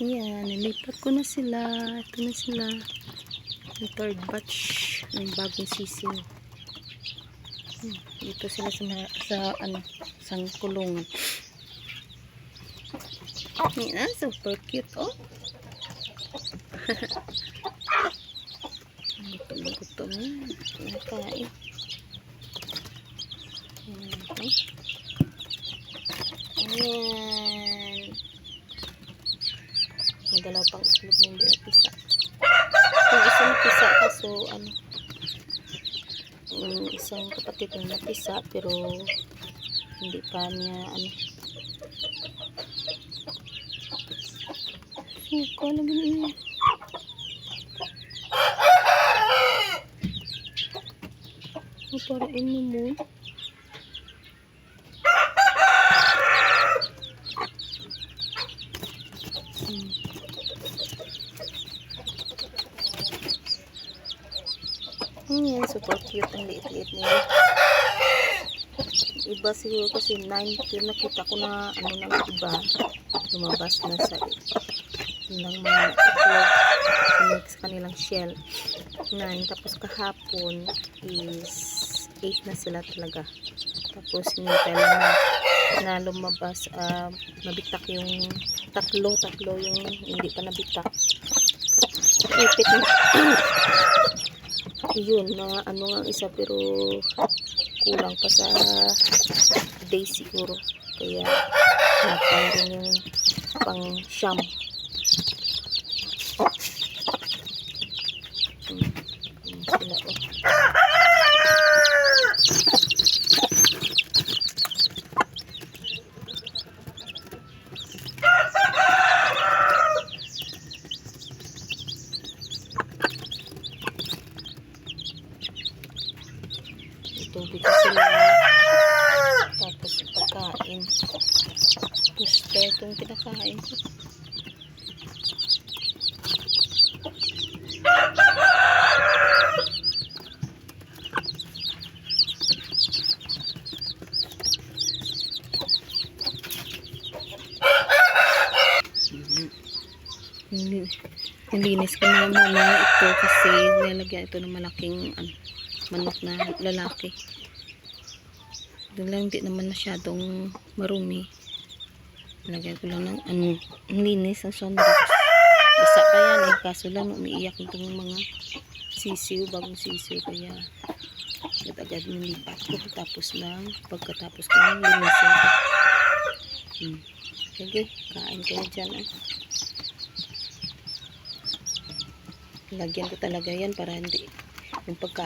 Ayan, nilipat ko na sila. Ito na sila. Yung third batch. May bagong sisiw. Dito sila sa kulungan. Ayan, super cute, oh. Gutom yan. Nakain. Ayan. May dalaw pang itlog na hindi napisa. Yung isang napisa kaso yung isang kapatid yung napisa pero hindi pa niya suka naman niya. Para ini mo. Ayan, super cute ang liit-liit nila. Iba siguro kasi 9 pero nakita ko na ng iba lumabas na sa ng mga itlog sa kanilang shell 9, tapos kahapon is 8 na sila talaga. Tapos hinintay lang na lumabas, nabitak yung tatlo yung hindi pa nabitak. Ipit na yun, mga ang isa pero kulang pa sa day siguro. Kaya naparin yung pang siyam. Sila, oh. Tubig sila, tapos pagkain gusto itong kinakain ko. Nilinis ko na muna ito kasi nilagyan ito ng malaking manok na lalaki. Doon lang, hindi naman masyadong marumi. Lagyan ko lang ng linis ang sunrox. Basta pa yan eh, kaso lang umiiyak itong mga sisiw, bagong sisiw, kaya agad nilipat ko pagkatapos ko ng linisin ko. Sige, kain kayo dyan lagyan ko talaga yan para hindi yung pagkain